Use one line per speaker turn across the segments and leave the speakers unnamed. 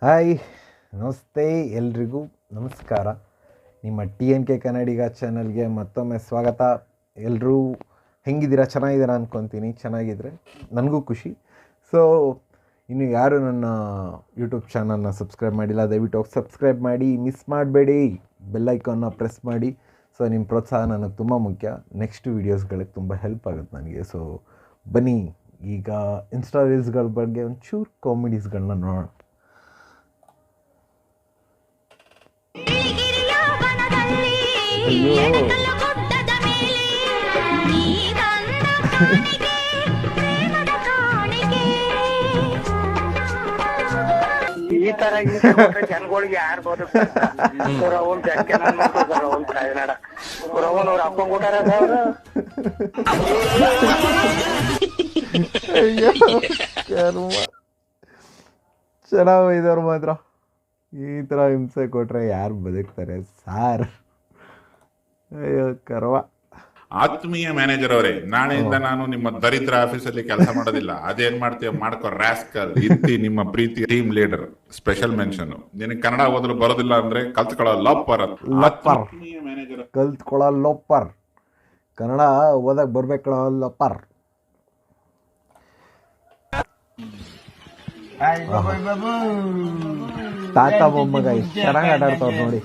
Hi, ನಮಸ್ತೆ ಎಲ್ರಿಗೂ ನಮಸ್ಕಾರ. ನಿಮ್ಮ TNK ಕನ್ನಡಿಗ ಚಾನಲ್ಗೆ ಮತ್ತೊಮ್ಮೆ ಸ್ವಾಗತ. ಎಲ್ಲರೂ ಹೆಂಗಿದ್ದೀರಾ? ಚೆನ್ನಾಗಿದ್ದೀರಾ ಅಂದ್ಕೊತೀನಿ. ಚೆನ್ನಾಗಿದ್ದರೆ ನನಗೂ ಖುಷಿ. ಸೊ ಇನ್ನು ಯಾರು ನನ್ನ ಯೂಟ್ಯೂಬ್ ಚಾನಲ್ನ ಸಬ್ಸ್ಕ್ರೈಬ್ ಮಾಡಿಲ್ಲ, ದಯವಿಟ್ಟು ಹೋಗಿ ಸಬ್ಸ್ಕ್ರೈಬ್ ಮಾಡಿ, ಮಿಸ್ ಮಾಡಬೇಡಿ, ಬೆಲ್ಲೈಕಾನ್ನ ಪ್ರೆಸ್ ಮಾಡಿ. ಸೊ ನಿಮ್ಮ ಪ್ರೋತ್ಸಾಹ ನನಗೆ ತುಂಬ ಮುಖ್ಯ. ನೆಕ್ಸ್ಟ್ ವೀಡಿಯೋಸ್ಗಳಿಗೆ ತುಂಬ ಹೆಲ್ಪ್ ಆಗುತ್ತೆ ನನಗೆ. ಸೊ ಬನ್ನಿ, ಈಗ ಇನ್ಸ್ಟಾ ರೀಲ್ಸ್ಗಳ ಬಗ್ಗೆ ಒಂಚೂರು ಕಾಮಿಡೀಸ್ಗಳನ್ನ ನೋಡೋಣ. ಅಯ್ಯೋ,
ಈ ತರ ಜನಗಳಿಗೆ ಯಾರು ಬದುಕ್ತಾರವನ್ ಜಕ್ಕೆ ನನ್ ತಾಯ್ನಾಡ ಅವ್ರ ಅಪ್ಪಂಗ್ ಊಟಾರ
ಅಯ್ಯೋ ಕರ್ಮ. ಚೆನ್ನಾಗಿದ್ದವ್ರು ಮಾತ್ರ ಈ ಥರ ಹಿಂಸೆ ಕೊಟ್ಟರೆ ಯಾರು ಬದುಕ್ತಾರೆ ಸಾರ್? ಅಯ್ಯೋ ಕರ್ಮ.
ಆತ್ಮೀಯ ಮ್ಯಾನೇಜರ್ ಅವರೇ, ನಾಳೆಯಿಂದ ನಾನು ನಿಮ್ಮ ದರಿದ್ರ ಆಫೀಸಲ್ಲಿ ಕೆಲಸ ಮಾಡೋದಿಲ್ಲ. ಅದೇನ್ ಮಾಡ್ತೀಯ ಮಾಡ್ಕೋ ರಾಸ್ಕಲ್. ಇತ್ತಿ ನಿಮ್ಮ ಪ್ರೀತಿ ಟೀಮ್ ಲೀಡರ್ ಸ್ಪೆಷಲ್ ಮೆನ್ಷನ್. ನಿನಗೆ ಕನ್ನಡ ಓದಲು ಬರೋದಿಲ್ಲ ಅಂದ್ರೆ ಕಲ್ತ್ಕೊಳ್ಳೋ ಲಪ್ಪರ್. ಆತ್ಮೀಯ ಮ್ಯಾನೇಜರ್
ಕಲ್ತ್ಕೊಳ್ಳೋ ಲೋಪರ್, ಕನ್ನಡ ಓದಕ್ಕೆ ಬರ್ಬೇಕಲ್ಲ ಲೋಪರ್. ತಾತ ಮೊಮ್ಮಗ ಎಷ್ಟು ಚೆನ್ನಾಗಿ ಆಟ ಆಡ್ತಾವ್ರು ನೋಡಿ.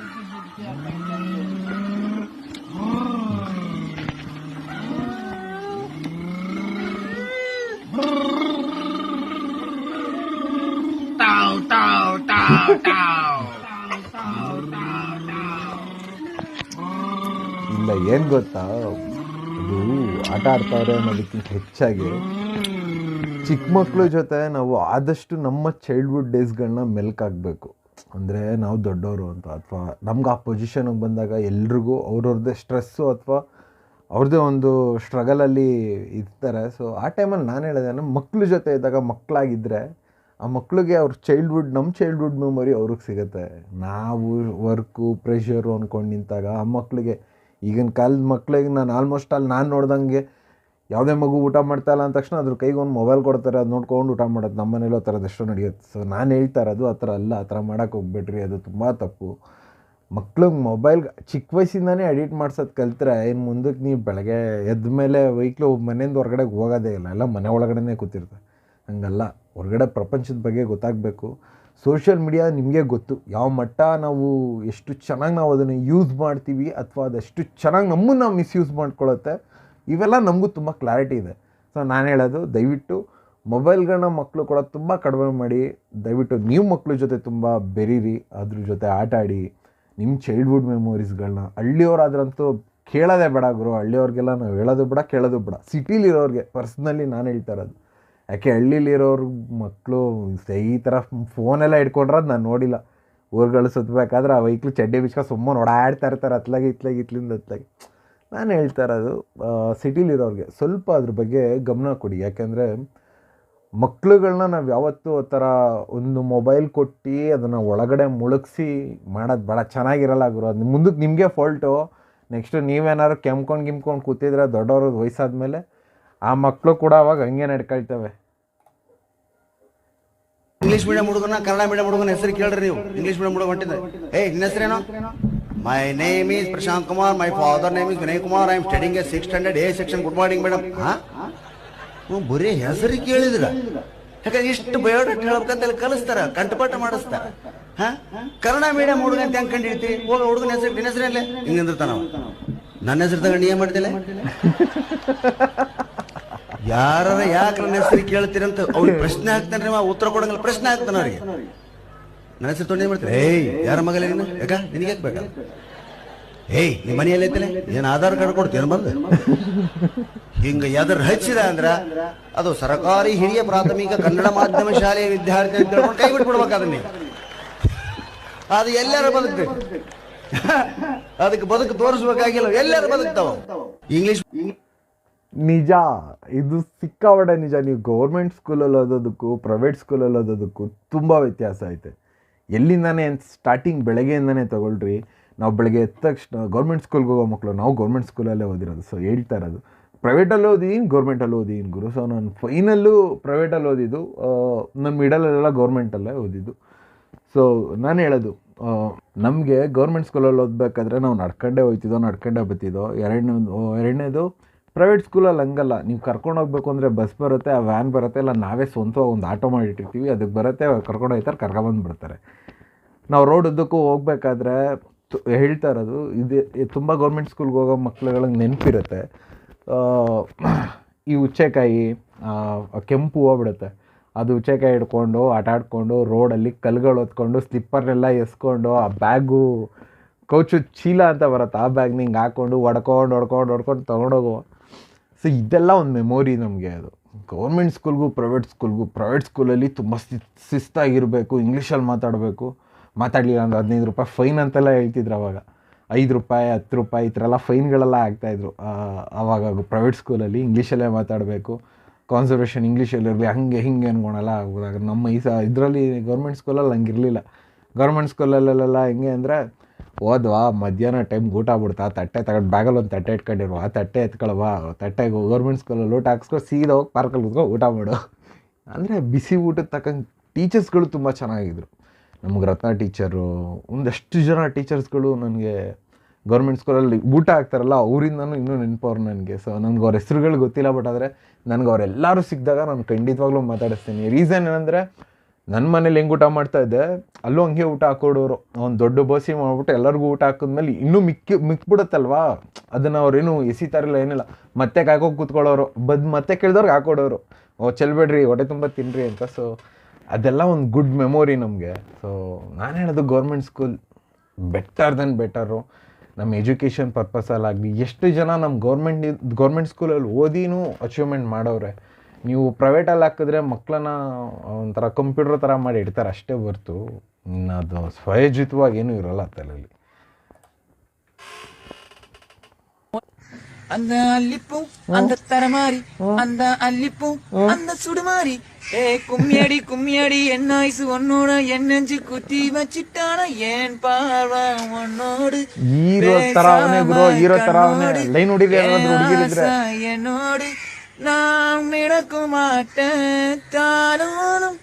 ಇಲ್ಲ, ಏನು ಗೊತ್ತಾ, ಅದು ಆಟ ಆಡ್ತಾವ್ರೆ ಅನ್ನೋದಕ್ಕಿಂತ ಹೆಚ್ಚಾಗಿ ಚಿಕ್ಕ ಮಕ್ಕಳ ಜೊತೆ ನಾವು ಆದಷ್ಟು ನಮ್ಮ ಚೈಲ್ಡ್ಹುಡ್ ಡೇಸ್ಗಳನ್ನ ಮೆಲ್ಕಾಗಬೇಕು. ಅಂದರೆ ನಾವು ದೊಡ್ಡವರು ಅಂತ, ಅಥವಾ ನಮ್ಗೆ ಆ ಪೊಸಿಷನಿಗೆ ಬಂದಾಗ ಎಲ್ರಿಗೂ ಅವ್ರವ್ರದ್ದೇ ಸ್ಟ್ರೆಸ್ಸು ಅಥವಾ ಅವ್ರದ್ದೇ ಒಂದು ಸ್ಟ್ರಗಲಲ್ಲಿ ಇರ್ತಾರೆ. ಸೊ ಆ ಟೈಮಲ್ಲಿ ನಾನು ಹೇಳಿದೆ, ನಮ್ಮ ಮಕ್ಳ ಜೊತೆ ಇದ್ದಾಗ ಮಕ್ಕಳಾಗಿದ್ದರೆ ಆ ಮಕ್ಳಿಗೆ ಅವ್ರ ನಮ್ಮ ಚೈಲ್ಡ್ಹುಡ್ ಮೆಮೊರಿ ಅವ್ರಿಗೆ ಸಿಗುತ್ತೆ. ನಾವು ವರ್ಕು ಪ್ರೆಷರು ಅಂದ್ಕೊಂಡು ನಿಂತಾಗ ಆ ಮಕ್ಕಳಿಗೆ, ಈಗಿನ ಕಾಲದ ಮಕ್ಳಿಗೆ ನಾನು ನೋಡ್ದಂಗೆ ಯಾವುದೇ ಮಗು ಊಟ ಮಾಡ್ತಾಯಿಲ್ಲ ಅಂದ ತಕ್ಷಣ ಅದ್ರ ಕೈಗೆ ಒಂದು ಮೊಬೈಲ್ ಕೊಡ್ತಾರೆ, ಅದು ನೋಡ್ಕೊಂಡು ಊಟ ಮಾಡೋದು. ನಮ್ಮ ಮನೇಲಿ ಆ ಥರದ್ದು ಎಷ್ಟೋ ನಡೆಯುತ್ತೆ. ಸೊ ನಾನು ಹೇಳ್ತಾ ಇರೋದು ಆ ಥರ ಅಲ್ಲ, ಆ ಥರ ಮಾಡೋಕ್ಕೆ ಹೋಗ್ಬೇಡ್ರಿ, ಅದು ತುಂಬ ತಪ್ಪು. ಮಕ್ಳಿಗೆ ಮೊಬೈಲ್ ಚಿಕ್ಕ ವಯಸ್ಸಿಂದನೇ ಎಡಿಟ್ ಮಾಡ್ಸೋದು ಕಲ್ತ್ರೆ ಇನ್ನು ಮುಂದಕ್ಕೆ ನೀವು ಬೆಳಗ್ಗೆ ಎದ್ದ ಮೇಲೆ ವೆಹಿಕ್ಲು ಮನೆಯಿಂದ ಹೊರಗಡೆ ಹೋಗೋದೇ ಇಲ್ಲ, ಎಲ್ಲ ಮನೆ ಒಳಗಡೆ ಕೂತಿರ್ತಾರೆ. ಹಂಗಲ್ಲ, ಹೊರಗಡೆ ಪ್ರಪಂಚದ ಬಗ್ಗೆ ಗೊತ್ತಾಗಬೇಕು. ಸೋಷಿಯಲ್ ಮೀಡಿಯಾ ನಿಮಗೆ ಗೊತ್ತು ಯಾವ ಮಟ್ಟ ನಾವು ಎಷ್ಟು ಚೆನ್ನಾಗಿ ನಾವು ಅದನ್ನು ಯೂಸ್ ಮಾಡ್ತೀವಿ, ಅಥವಾ ಅದೆಷ್ಟು ಚೆನ್ನಾಗಿ ನಮ್ಮನ್ನು ಮಿಸ್ಯೂಸ್ ಮಾಡ್ಕೊಳ್ಳುತ್ತೆ, ಇವೆಲ್ಲ ನಮಗೂ ತುಂಬ ಕ್ಲಾರಿಟಿ ಇದೆ. ಸೊ ನಾನು ಹೇಳೋದು, ದಯವಿಟ್ಟು ಮೊಬೈಲ್ಗಳನ್ನ ಮಕ್ಕಳು ಕೂಡ ತುಂಬ ಕಡಿಮೆ ಮಾಡಿ. ದಯವಿಟ್ಟು ನೀವು ಮಕ್ಕಳ ಜೊತೆ ತುಂಬ ಬೆರೀರಿ, ಅದ್ರ ಜೊತೆ ಆಟ ಆಡಿ. ನಿಮ್ಮ ಚೈಲ್ಡ್ಹುಡ್ ಮೆಮೊರೀಸ್ಗಳನ್ನ ಹಳ್ಳಿಯವರಾದ್ರಂತೂ ಕೇಳೋದೇ ಬೇಡ ಗುರು. ಹಳ್ಳಿಯವ್ರಿಗೆಲ್ಲ ನಾವು ಹೇಳೋದು ಬೇಡ, ಕೇಳೋದು ಬೇಡ. ಸಿಟಿಲಿರೋರಿಗೆ ಪರ್ಸ್ನಲಿ ನಾನು ಹೇಳ್ತಾ ಇರೋದು. ಯಾಕೆ ಹಳ್ಳಿಲಿರೋರ ಮಕ್ಕಳು ಈ ಥರ ಫೋನೆಲ್ಲ ಇಟ್ಕೊಂಡ್ರದು ನಾನು ನೋಡಿಲ್ಲ. ಊರುಗಳು ಸುತ್ತಬೇಕಾದ್ರೆ ಆ ವೈಕ್ಲು ಚಡ್ಡಿ ಬಿಚ್ಕೊಂಡು ಸುಮ್ಮನೆ ಓಡಾಡ್ತಾ ಇರ್ತಾರೆ, ಇತ್ಲಾಗಿ. ನಾನು ಹೇಳ್ತಾ ಇರೋದು, ಸಿಟಿಲಿರೋರಿಗೆ ಸ್ವಲ್ಪ ಅದ್ರ ಬಗ್ಗೆ ಗಮನ ಕೊಡಿ. ಯಾಕೆಂದರೆ ಮಕ್ಳುಗಳನ್ನ ನಾವು ಯಾವತ್ತೂ ಆ ಥರ ಒಂದು ಮೊಬೈಲ್ ಕೊಟ್ಟು ಅದನ್ನು ಒಳಗಡೆ ಮುಳುಗಿಸಿ ಮಾಡೋದು ಭಾಳ ಚೆನ್ನಾಗಿರಲ್ಲ ಗುರು. ಅದು ಮುಂದಕ್ಕೆ ನಿಮಗೆ ಫಾಲ್ಟು. ನೆಕ್ಸ್ಟು ನೀವೇನಾದ್ರು ಕೆಮ್ಕೊಂಡು ಕೂತಿದ್ರೆ ದೊಡ್ಡವ್ರ ವಯಸ್ಸಾದ ಮೇಲೆ ಆ ಮಕ್ಕಳು ಕೂಡ ಅವಾಗ ಹಂಗೆ ನಡ್ಕೊಳ್ತವೆ.
ಇಂಗ್ಲೀಷ್ ಮೀಡಿಯಂ ಹುಡುಗನ ಕನ್ನಡ ಮೀಡಿಯಂ ಹುಡುಗನ ಹೆಸರು ಕೇಳ್ರಿ ನೀವು. ಇಂಗ್ಲೀಷ್ ಮೀಡಿಯಂ ಹುಡುಗ ಹೊಂಟಿದ್ದೆ. ನಿನ್ನ ಹೆಸರೇನು? My name is Prashanth Kumar, my father name is Vinay Kumar, I am studying A 6th standard A section. Good morning madam. ಬರೀ ಹೆಸರು ಕೇಳಿದ್ರ ಯಾಕಂದ್ರೆ ಇಷ್ಟು ಬಯೋಡಾಟ ಹೇಳ್ಬೇಕಂತ ಕಲಿಸ್ತಾರ, ಕಂಠಪಾಠ ಮಾಡಿಸ್ತಾರ. ಕನ್ನಡ ಮೀಡಿಯಂ ಹುಡುಗ ಅಂತ ಹೆಂಗ್ ಕಂಡಿಡ್ತಿ? ಹೋಗ ಹುಡುಗನ ಹೆಸರು, ನಿನ್ನ ಹೆಸರಲ್ಲೇ ಹಿಂಗಿರ್ತಾನ. ನನ್ನ ಹೆಸರು ತಗೊಂಡು ಏನ್ ಮಾಡ್ತಿಲ್ಲ? ಯಾರ ಯಾಕೆ ನನ್ನ ಹೆಸರು ಕೇಳ್ತೀರಂತ ಅವ್ರಿಗೆ ಪ್ರಶ್ನೆ ಹಾಕ್ತಾನೆ. ಉತ್ತರ ಕೊಡಂಗಿಲ್ಲ, ಪ್ರಶ್ನೆ ಹಾಕ್ತಾನ ಅವ್ರಿಗೆ. ನನ್ನ ಹೆಸರು ತೊಗೊಂಡು ಏನ್ ಮಾಡ್ತಾರೆ? ಯಾರ ಮಗಲೇ ನೀನು? ಯಾಕ ನಿನಗೆ ಯಾಕೆ ಬೇಕಲ್ಲ? ನಿಮ್ಮ ಮನೆಯಲ್ಲಿ ಐತಲ್ಲ, ಏನ್ ಆಧಾರ್ ಕಾರ್ಡ್ ಕೊಡ್ತೀನ ಬಂದು? ಹಿಂಗ ಯಾವ್ದಾರು ಹಚ್ಚಿದ ಅಂದ್ರ ಅದು ಸರ್ಕಾರಿ ಹಿರಿಯ ಪ್ರಾಥಮಿಕ ಕನ್ನಡ ಮಾಧ್ಯಮ ಶಾಲೆಯ ವಿದ್ಯಾರ್ಥಿ ಅಂತ ಹೇಳ್ಕೊಂಡು ಕೈ ಬಿಟ್ಬಿಡ್ಬೇಕು ಅದನ್ನ. ಅದು ಎಲ್ಲರೂ ಬದುಕ್ಬೇಕು, ಅದಕ್ಕೆ ಬದುಕು ತೋರಿಸ್ಬೇಕಾಗಿಲ್ಲ. ಎಲ್ಲರೂ ಬದುಕ್ತಾವ. ಇಂಗ್ಲಿಷ್
ನಿಜ, ಇದು ಸಿಕ್ಕಾಪಟ್ಟೆ ನಿಜ. ನೀವು ಗೌರ್ಮೆಂಟ್ ಸ್ಕೂಲಲ್ಲಿ ಓದೋದಕ್ಕೂ ಪ್ರೈವೇಟ್ ಸ್ಕೂಲಲ್ಲಿ ಓದೋದಕ್ಕೂ ತುಂಬ ವ್ಯತ್ಯಾಸ ಐತೆ. ಎಲ್ಲಿಂದಾನೆ ಸ್ಟಾರ್ಟಿಂಗ್ ಬೆಳಗ್ಗೆಯಿಂದನೇ ತೊಗೊಳ್ರಿ. ನಾವು ಬೆಳಗ್ಗೆ ಎದ್ದ ತಕ್ಷಣ ಗೌರ್ಮೆಂಟ್ ಸ್ಕೂಲ್ಗೆ ಹೋಗೋ ಮಕ್ಕಳು, ನಾವು ಗೌರ್ಮೆಂಟ್ ಸ್ಕೂಲಲ್ಲೇ ಓದಿರೋದು. ಸೊ ಹೇಳ್ತಾ ಇರೋದು, ಪ್ರೈವೇಟಲ್ಲಿ ಓದಿದ್ದೀನಿ, ಗೌರ್ಮೆಂಟಲ್ಲಿ ಓದಿದ್ದೀನಿ ಗುರು. ಸೊ ನಾನು ಫೈನಲ್ಲು ಪ್ರೈವೇಟಲ್ಲಿ ಓದಿದ್ದು, ನನ್ನ ಮಿಡಲೆಲ್ಲ ಗೌರ್ಮೆಂಟಲ್ಲೇ ಓದಿದ್ದು. ಸೊ ನಾನು ಹೇಳೋದು ನಮಗೆ ಗೌರ್ಮೆಂಟ್ ಸ್ಕೂಲಲ್ಲಿ ಓದಬೇಕಾದ್ರೆ ನಾವು ನಡ್ಕೊಂಡೇ ಹೋಗ್ತಿದ್ದೋ ನಡ್ಕೊಂಡೇ ಬರ್ತಿದ್ದೋ. ಎರಡನೇದು ಪ್ರೈವೇಟ್ ಸ್ಕೂಲಲ್ಲಿ ಹಂಗಲ್ಲ. ನೀವು ಕರ್ಕೊಂಡು ಹೋಗ್ಬೇಕು ಅಂದರೆ ಬಸ್ ಬರುತ್ತೆ, ಆ ವ್ಯಾನ್ ಬರುತ್ತೆ, ಇಲ್ಲ ನಾವೇ ಸ್ವಂತವಾಗಿ ಒಂದು ಆಟೋ ಮಾಡಿಟ್ಟಿರ್ತೀವಿ, ಅದಕ್ಕೆ ಬರುತ್ತೆ, ಕರ್ಕೊಂಡು ಹೋಗ್ತಾರೆ, ಕರ್ಕೊಬಂದು ಬಿಡ್ತಾರೆ. ನಾವು ರೋಡ್ ಉದ್ದಕ್ಕೂ ಹೋಗ್ಬೇಕಾದ್ರೆ ಹೇಳ್ತಾ ಇರೋದು ಇದು ತುಂಬ ಗೌರ್ಮೆಂಟ್ ಸ್ಕೂಲ್ಗೆ ಹೋಗೋ ಮಕ್ಳುಗಳಿಗೆ ನೆನಪಿರುತ್ತೆ. ಈ ಹುಚ್ಚೆಕಾಯಿ ಕೆಂಪು ಹೂವು ಬಿಡುತ್ತೆ, ಅದು ಹುಚ್ಚೆಕಾಯಿ ಹಿಡ್ಕೊಂಡು ಆಟ ಆಡ್ಕೊಂಡು ರೋಡಲ್ಲಿ ಕಲ್ಗಳು ಹೊತ್ಕೊಂಡು ಸ್ಲಿಪ್ಪರ್ನೆಲ್ಲ ಎಸ್ಕೊಂಡು ಆ ಬ್ಯಾಗು ಕೌಚು ಚೀಲ ಅಂತ ಬರುತ್ತೆ, ಆ ಬ್ಯಾಗ್ನ ಹಿಂಗೆ ಹಾಕ್ಕೊಂಡು ಹೊಡ್ಕೊಂಡು ತೊಗೊಂಡೋಗುವ. ಸೊ ಇದೆಲ್ಲ ಒಂದು ಮೆಮೊರಿ ನಮಗೆ. ಅದು ಗೌರ್ಮೆಂಟ್ ಸ್ಕೂಲ್ಗೂ ಪ್ರೈವೇಟ್ ಸ್ಕೂಲಲ್ಲಿ ತುಂಬ ಶಿಸ್ತಾಗಿರಬೇಕು, ಇಂಗ್ಲೀಷಲ್ಲಿ ಮಾತಾಡಲಿಲ್ಲ ಅಂದರೆ 15 ರೂಪಾಯಿ ಫೈನ್ ಅಂತೆಲ್ಲ ಹೇಳ್ತಿದ್ರು ಅವಾಗ. 5 ರೂಪಾಯಿ 10 ರೂಪಾಯಿ ಈ ಥರ ಎಲ್ಲ ಫೈನ್ಗಳೆಲ್ಲ ಆಗ್ತಾಯಿದ್ರು ಆವಾಗ. ಪ್ರೈವೇಟ್ ಸ್ಕೂಲಲ್ಲಿ ಇಂಗ್ಲೀಷಲ್ಲೇ ಮಾತಾಡಬೇಕು, ಕಾನ್ಸರ್ವೇಷನ್ ಇಂಗ್ಲೀಷಲ್ಲಿರಲಿ, ಹಂಗೆ ಹಿಂಗೆ ಅನ್ಕೊಳಲ್ಲ ಆಗೋದಾಗ. ನಮ್ಮ ಇದರಲ್ಲಿ ಗೌರ್ಮೆಂಟ್ ಸ್ಕೂಲಲ್ಲಿ ಹಂಗಿರಲಿಲ್ಲ. ಗೌರ್ಮೆಂಟ್ ಸ್ಕೂಲಲ್ಲೆಲ್ಲ ಹೆಂಗೆ ಅಂದರೆ ಹೋದ್ವಾ ಮಧ್ಯಾಹ್ನ ಟೈಮ್ಗೆ ಊಟ ಬಿಡ್ತಾ, ತಟ್ಟೆ ತಗೊಂಡು ಬ್ಯಾಗಲ್ಲಿ ಒಂದು ತಟ್ಟೆ ಇಟ್ಕೊಂಡಿರುವ, ಆ ತಟ್ಟೆ ಎತ್ಕೊಳವಾ, ತಟ್ಟೆಗೆ ಗೌರ್ಮೆಂಟ್ ಸ್ಕೂಲಲ್ಲಿ ಊಟ ಹಾಕ್ಸ್ಕೊ ಸೀದಾ ಹೋಗಿ ಪಾರ್ಕಲ್ಲಿ ಕೂತ್ಕೊ ಊಟ ಮಾಡು. ಅಂದರೆ ಬಿಸಿ ಊಟದ ತಕ್ಕಂಗೆ ಟೀಚರ್ಸ್ಗಳು ತುಂಬ ಚೆನ್ನಾಗಿದ್ರು. ನಮ್ಗೆ ರತ್ನ ಟೀಚರು, ಒಂದಷ್ಟು ಜನ ಟೀಚರ್ಸ್ಗಳು ನನಗೆ ಗೌರ್ಮೆಂಟ್ ಸ್ಕೂಲಲ್ಲಿ ಊಟ ಹಾಕ್ತಾರಲ್ಲ ಅವರಿಂದನೂ ಇನ್ನೂ ನೆನಪವ್ರು ನನಗೆ. ಸೊ ನನಗೆ ಅವ್ರ ಹೆಸ್ರುಗಳು ಗೊತ್ತಿಲ್ಲ, ಬಟ್ ಆದರೆ ನನಗೆ ಅವರೆಲ್ಲರೂ ಸಿಕ್ಕಿದಾಗ ನಾನು ಖಂಡಿತವಾಗ್ಲೂ ಮಾತಾಡಿಸ್ತೀನಿ. ರೀಸನ್ ಏನಂದರೆ ನನ್ನ ಮನೇಲಿ ಹೆಂಗೆ ಊಟ ಮಾಡ್ತಾಯಿದ್ದೆ ಅಲ್ಲೂ ಹಂಗೆ ಊಟ ಹಾಕೊಡೋರು. ಒಂದು ದೊಡ್ಡ ಬೋಸಿ ಮಾಡಿಬಿಟ್ಟು ಎಲ್ಲರಿಗೂ ಊಟ ಹಾಕಿದ್ಮೇಲೆ ಇನ್ನೂ ಮಿಕ್ಬಿಡುತ್ತಲ್ವಾ, ಅದನ್ನು ಅವ್ರೇನು ಎಸಿತಾರಿಲ್ಲ ಏನಿಲ್ಲ, ಮತ್ತೆ ಕಾಯ್ಕೋಗಿ ಕೂತ್ಕೊಳ್ಳೋರು, ಮತ್ತೆ ಕೇಳಿದವ್ರಿಗೆ ಹಾಕೊಡೋರು, ಚೆಲ್ಬೇಡ್ರಿ ಹೊಟ್ಟೆ ತುಂಬ ತಿನ್ನಿರಿ ಅಂತ. ಸೊ ಅದೆಲ್ಲ ಒಂದು ಗುಡ್ ಮೆಮೊರಿ ನಮಗೆ. ಸೊ ನಾನು ಹೇಳೋದು ಗೌರ್ಮೆಂಟ್ ಸ್ಕೂಲ್ ಬೆಟರು. ನಮ್ಮ ಎಜುಕೇಷನ್ ಪರ್ಪಸಲ್ಲಾಗಲಿ ಎಷ್ಟು ಜನ ನಮ್ಮ ಗೌರ್ಮೆಂಟ್ ಸ್ಕೂಲಲ್ಲಿ ಓದಿನೂ ಅಚೀವ್ಮೆಂಟ್ ಮಾಡವ್ರೆ. ನೀವು ಪ್ರೈವೇಟಲ್ಲಿ ಹಾಕಿದ್ರೆ ಮಕ್ಕಳನ್ನ ಒಂಥರ ಕಂಪ್ಯೂಟರ್ ಥರ ಮಾಡಿ ಇಡ್ತಾರೆ ಅಷ್ಟೇ ಹೊರ್ತು ಅದು ಸ್ವಯೋಜಿತವಾಗಿ ಏನೂ ಇರೋಲ್ಲ ತಲೆಯಲ್ಲಿ.
அந்த அல்லிப்பூ அந்த தரமாரி அந்த அல்லிப்பூ அந்த சுடுமாரி கும்மியடி என்ன ஆயுசு ஒன்னோட என் நெஞ்சு குத்தி வச்சிட்டான ஏன் பார்வை உன்னோடு என்னோடு நான் நடக்க மாட்டேன் தானும்.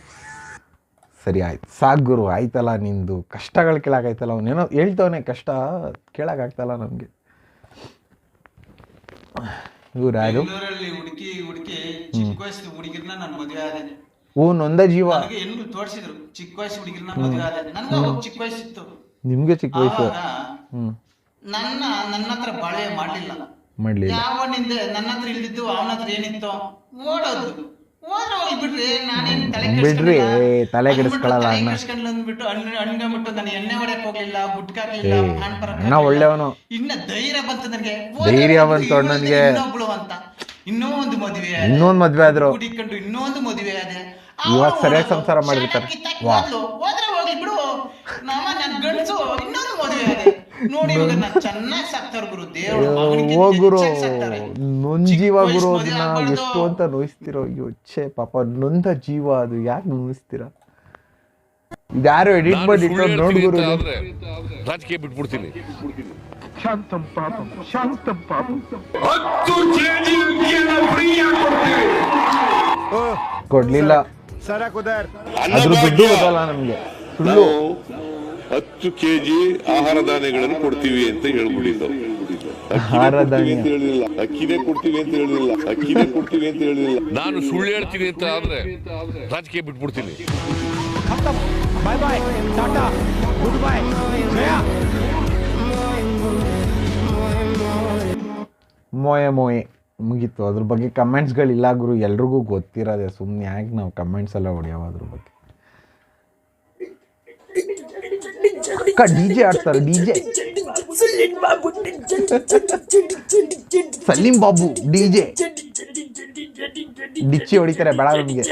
ಸರಿ ಆಯ್ತು, ಸಾಕು ಗುರು, ಆಯ್ತಲ್ಲ ನಿಂದು ಕಷ್ಟಗಳು ಕೇಳೋಕ್ಕಾಯ್ತಲ್ಲ. ಅವನೇನೋ ಹೇಳ್ತವನೇ, ಕಷ್ಟ ಕೇಳೋಕ್ಕಾಗ್ತಲ್ಲ ನಮಗೆ. ಇವ್ರು ಯಾರು?
ಹುಡುಕಿ ಚಿಕ್ಕ ವಯಸ್ಸು ಹುಡುಗಿರ್ನ ನಾನು ಮದುವೆ ಆದೆ.
ಓ ನೊಂದ ಜೀವ.
ನನಗೆ ಎಲ್ಲರೂ ತೋರಿಸಿದ್ರು ಚಿಕ್ಕ ವಯಸ್ಸು ಹುಡುಗಿರ್ನ ಮದುವೆ ಆದೆ. ನನಗೆ ಚಿಕ್ಕ ವಯಸ್ಸಿತ್ತು.
ನಿಮ್ಗೆ ಚಿಕ್ಕ ವಯಸ್ಸು?
ನನ್ನ ಹತ್ರ ಬಾಳೆ ಮಾಡ್ಲಿಲ್ಲ. ಯಾವನಿಂದ ನನ್ನ ಹತ್ರ ಇಲ್ದಿದ್ದು ಅವನ ಹತ್ರ ಏನಿತ್ತು ಓಡೋದು. ಬಿಡ್ರಿ ನಾನೇನ್
ತಲೆ ಕೆಡಿಸ್ಕೊಳ್ಳಲ್ಲ.
ಅಂದ್ಬಿಟ್ಟು ಅಣ್ಗಂಬಿಟ್ಟು ನಾನು ಎಣ್ಣೆ ಹೊಡೆಯಕ್ ಹೋಗ್ಲಿಲ್ಲ, ಗುಟ್ಕಾಗ್ಲಿಲ್ಲ,
ಒಳ್ಳೆಯವನು.
ಇನ್ನ ಧೈರ್ಯ ಬಂತು ನನಗೆ, ಇನ್ನೊಬ್ಳು ಅಂತ ಇನ್ನೊಂದು ಮದುವೆ ಆದ್ರು, ಹುಡುಕೊಂಡು ಇನ್ನೊಂದು ಮದುವೆ ಆದೆ.
ಇವಾಗ ಸರಿಯಾಗಿ ಸಂಸಾರ ಮಾಡಿರ್ತಾರೆ.
ಹೋದ್ರೆ ಹೋಗ್ಲಿ ಬಿಡು, ನನ್ ಗಂಡಸು ಇನ್ನೊಂದು ಮದುವೆ ಆದೆ. ನೋಡಿ ಇವಾಗ ನಾನು ಚೆನ್ನಾಗಿ ಸಾಕ್ತಾರ ಗುರು,
ದೇವರು ನೊಂಜೀವ ಗುರು. ಅದನ್ನ ಎಷ್ಟು ಅಂತ ನೋಯಿಸ್ತಿರೋ, ಯೋಚೆ ಪಾಪ ನೊಂದ ಜೀವ, ಅದು ಯಾಕೆ ನೋಯಿಸ್ತೀರಾ? ಇದ್ಯಾರು ಎಡಿಟ್ ಮಾಡಿ ನೋಡಿ ಗುರು.
ರಾಜಕೀಯ ಬಿಟ್ಬಿಡ್ತೀನಿ.
ಕೊಡ್ಲಿಲ್ಲ, ಅದ್ರ ದುಡ್ಡು ಗೊತ್ತಲ್ಲ ನಮ್ಗೆ. ಸುಳ್ಳು
10 kg ಆಹಾರ ಧಾನ್ಯಗಳನ್ನು ಕೊಡ್ತೀವಿ ಅಂತ ಹೇಳ್ಬಿಟ್ಟಿದ್ದು. ಅಕ್ಕಿನೇ ಕೊಡ್ತೀವಿ ಅಂತ ಹೇಳಿಲ್ಲ. ನಾನು ಸುಳ್ಳು ಹೇಳ್ತೀನಿ ಅಂತ ಆದ್ರೆ ರಾಜಕೀಯ ಬಿಟ್ಬಿಡ್ತೀನಿ.
ಮೋಯೆ ಮುಗೀತು. ಅದ್ರ ಬಗ್ಗೆ ಕಮೆಂಟ್ಸ್ಗಳಿಲ್ಲ ಗುರು, ಎಲ್ರಿಗೂ ಗೊತ್ತಿರೋದೆ. ಸುಮ್ಮನೆ ಯಾಕೆ ನಾವು ಕಮೆಂಟ್ಸ್ ಎಲ್ಲ ಹೊಡೆಯವ ಅದ್ರ ಬಗ್ಗೆ. ಡಿಜೆ ಆಡ್ತಾರೆ, ಡಿಜೆ ಸಲೀಂ ಬಾಬು ಡಿಜೆ ಡಿಚ್ಚಿ ಹೊಡಿತಾರೆ ಬೇಡ ನಮಗೆ.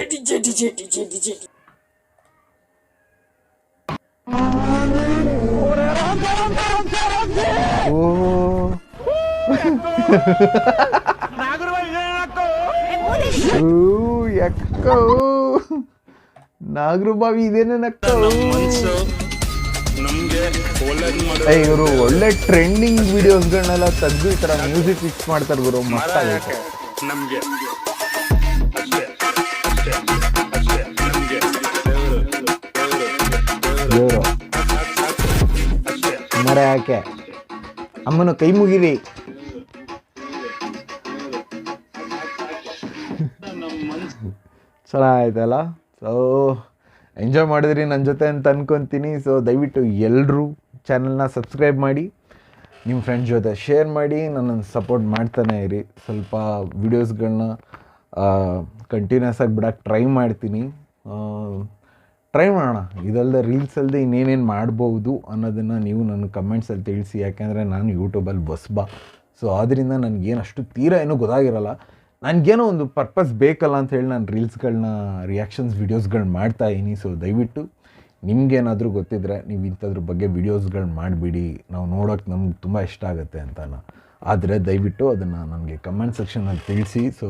ನಾಗರು ಬಾವಿ ಇದೇನೆ ನಕ್ಕ. ಇವರು ಒಳ್ಳೆ ಟ್ರೆಂಡಿಂಗ್ ವಿಡಿಯೋಸ್ಗಳನ್ನೆಲ್ಲ ತೆಗೆದು ಈ ತರ ಮ್ಯೂಸಿಕ್ ಫಿಕ್ಸ್ ಮಾಡ್ತಾರೆ ಗುರು, ಮಸ್ತ್ ಆಗೈತೆ. ಹೊರೆ ಹಾಕೆ ಅಮ್ಮನ ಕೈ ಮುಗಿರಿ. ಚೆನ್ನಾಯ್ತಲ್ಲ. ಸೊ ಎಂಜಾಯ್ ಮಾಡಿದ್ರಿ ನನ್ನ ಜೊತೆ ಅಂತ ಅನ್ಕೊತೀನಿ. ಸೊ ದಯವಿಟ್ಟು ಎಲ್ಲರೂ ಚಾನಲ್ನ ಸಬ್ಸ್ಕ್ರೈಬ್ ಮಾಡಿ, ನಿಮ್ಮ ಫ್ರೆಂಡ್ಸ್ ಜೊತೆ ಶೇರ್ ಮಾಡಿ, ನನ್ನನ್ನು ಸಪೋರ್ಟ್ ಮಾಡ್ತಾನೆ ಇರಿ. ಸ್ವಲ್ಪ ವೀಡಿಯೋಸ್ಗಳನ್ನ ಕಂಟಿನ್ಯೂಸ್ ಆಗಿ ಬಿಡೋಕ್ಕೆ ಟ್ರೈ ಮಾಡ್ತೀನಿ. ಟ್ರೈ ಮಾಡೋಣ. ಇದಲ್ಲದೆ ರೀಲ್ಸ್ ಅಲ್ಲದೆ ಇನ್ನೇನೇನು ಮಾಡ್ಬೋದು ಅನ್ನೋದನ್ನು ನೀವು ನನಗೆ ಕಮೆಂಟ್ಸಲ್ಲಿ ತಿಳಿಸಿ. ಯಾಕೆಂದರೆ ನಾನು ಯೂಟ್ಯೂಬಲ್ಲಿ ಬಸ್ಬಾ. ಸೊ ಆದ್ದರಿಂದ ನನಗೇನು ಅಷ್ಟು ತೀರಾ ಏನೂ ಗೊತ್ತಾಗಿರಲ್ಲ. ನನಗೇನೋ ಒಂದು ಪರ್ಪಸ್ ಬೇಕಲ್ಲ ಅಂತ ಹೇಳಿ ನಾನು ರೀಲ್ಸ್ಗಳನ್ನ ರಿಯಾಕ್ಷನ್ಸ್ ವೀಡಿಯೋಸ್ಗಳು ಮಾಡ್ತಾಯಿದ್ದೀನಿ. ಸೊ ದಯವಿಟ್ಟು ನಿಮ್ಗೇನಾದರೂ ಗೊತ್ತಿದ್ದರೆ ನೀವು ಇಂಥದ್ರ ಬಗ್ಗೆ ವೀಡಿಯೋಸ್ಗಳು ಮಾಡಿಬಿಡಿ, ನಾವು ನೋಡೋಕ್ಕೆ ನಮ್ಗೆ ತುಂಬ ಇಷ್ಟ ಆಗುತ್ತೆ ಅಂತ. ಆದರೆ ದಯವಿಟ್ಟು ಅದನ್ನು ನನಗೆ ಕಮೆಂಟ್ ಸೆಕ್ಷನಲ್ಲಿ ತಿಳಿಸಿ. ಸೊ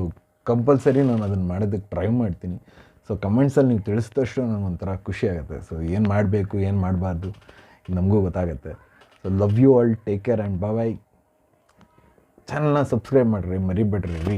ಕಂಪಲ್ಸರಿ ನಾನು ಅದನ್ನು ಮಾಡೋದಕ್ಕೆ ಟ್ರೈ ಮಾಡ್ತೀನಿ. ಸೊ ಕಮೆಂಟ್ಸಲ್ಲಿ ನೀವು ತಿಳಿಸಿದಷ್ಟು ನನಗೊಂಥರ ಖುಷಿ ಆಗುತ್ತೆ. ಸೊ ಏನು ಮಾಡಬೇಕು ಏನು ಮಾಡಬಾರ್ದು ನಮಗೂ ಗೊತ್ತಾಗುತ್ತೆ. So love you all, take care and bye. ಚಾನಲ್ನ ಸಬ್ಸ್ಕ್ರೈಬ್ ಮಾಡಿರಿ, ಮರಿಬೇಡ್ರಿ ರೀ.